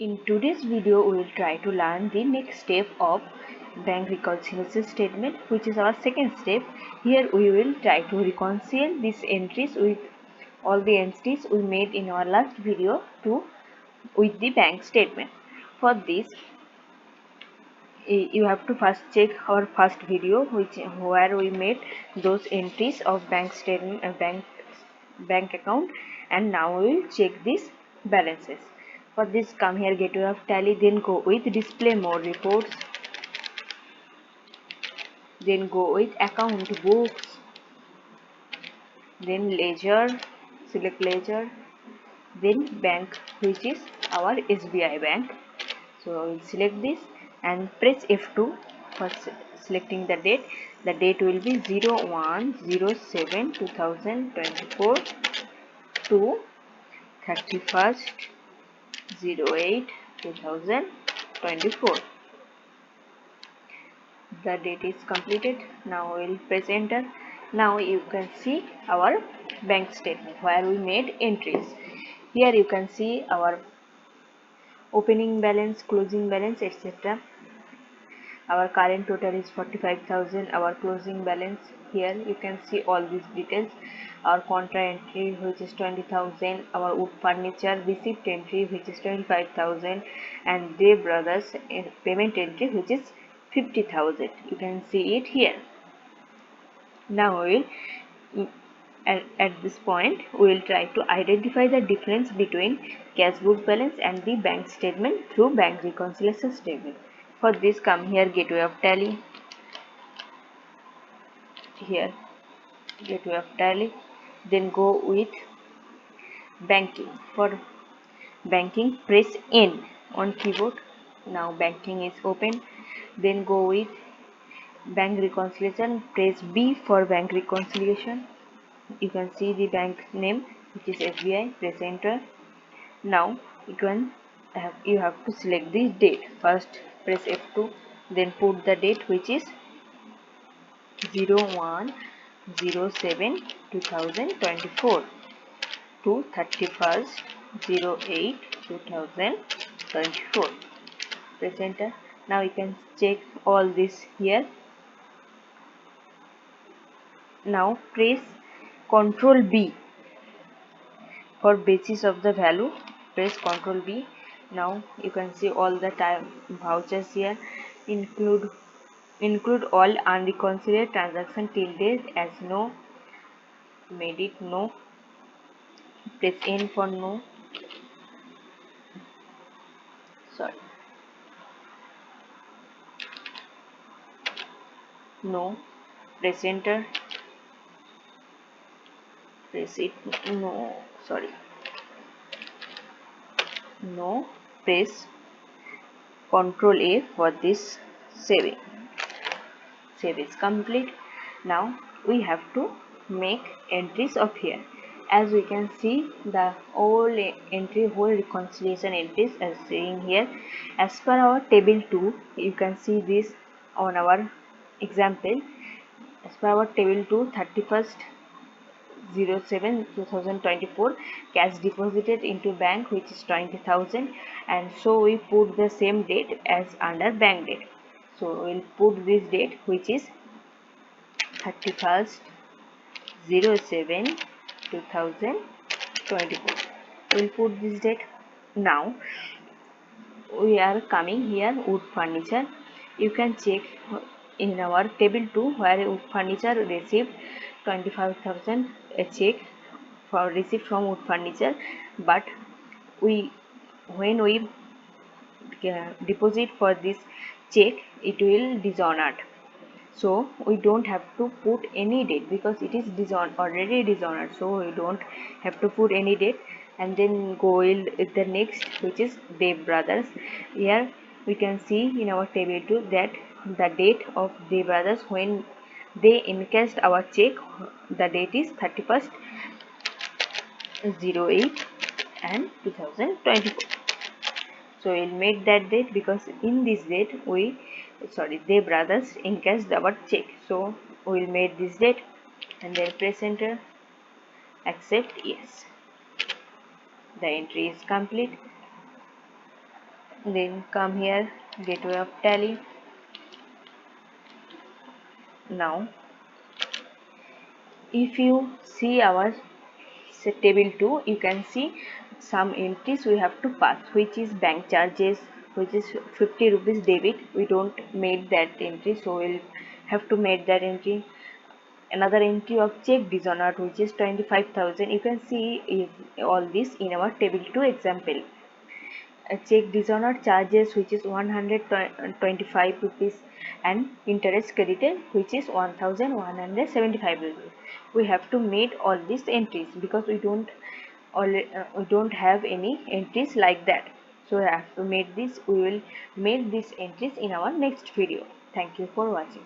In today's video, we will try to learn the next step of bank reconciliation statement, which is our second step. Here we will try to reconcile these entries with all the entities we made in our last video with the bank statement. For this, you have to first check our first video, where we made those entries of bank statement, bank account, and now we will check these balances. For this, come here, gateway of tally, then go with display more reports, then go with account books, then ledger, select ledger, then bank, which is our SBI bank. So we'll select this and press F2 for selecting the date. The date will be 01/07/2024 to 31/08/2024. The date is completed. Now we will press enter. Now you can see our bank statement where we made entries. Here you can see our opening balance, closing balance, etc. Our current total is 45,000. Our closing balance, here you can see all these details. Our contra entry, which is 20,000. Our wood furniture receipt entry, which is 25,000, and Day Brothers payment entry, which is 50,000. You can see it here. Now we will at this point we will try to identify the difference between cash book balance and the bank statement through bank reconciliation statement. For this, come here, gateway of tally, here gateway of tally, then go with banking. For banking, press N on keyboard. Now banking is open. Then go with bank reconciliation, press B for bank reconciliation. You can see the bank name, which is SBI. Press enter. Now you have to select the date. First press F2, then put the date, which is 01/07/2024 to 31/08/2024. Press enter. Now you can check all this here. Now press Ctrl B for basis of the value. Press Ctrl B. Now you can see all the time vouchers here. Include all unreconciled transaction till date as no. Made it no. Press N for no. Sorry. No. Press enter. Press it no. Sorry. No. Press Ctrl A for this saving. Save is complete. Now we have to make entries of here. As we can see, the whole entry, whole reconciliation entries as saying here. As per our table 2, you can see this on our example. As per our table 2, 31/07/2024, cash deposited into bank, which is 20,000, and so we put the same date as under bank date. So we'll put this date, which is 31/07/2024. We'll put this date. Now we are coming here, wood furniture. You can check in our table 2 where wood furniture received 25,000, a check for receipt from wood furniture, but when we deposit for this check, it will dishonored. So we don't have to put any date because it is already dishonored. So we don't have to put any date. And then go with the next, which is Dev Brothers. Here we can see in our table 2 that the date of Dev Brothers when they encashed our check, the date is 31/08/2024. So we'll make that date because in this date Dev Brothers encashed our check. So we'll make this date and then press enter. Accept, yes. The entry is complete. Then come here, gateway of tally. Now if you see our table 2, you can see some entries we have to pass, which is bank charges, which is 50 rupees debit. We don't made that entry, so we'll have to make that entry. Another entry of check dishonored, which is 25,000. You can see is all this in our table 2 example. A check dishonored charges, which is 125 rupees, and interest credited, which is 1175 rupees. We have to make all these entries because we don't have any entries like that, so we have to make this. We will make these entries in our next video. Thank you for watching.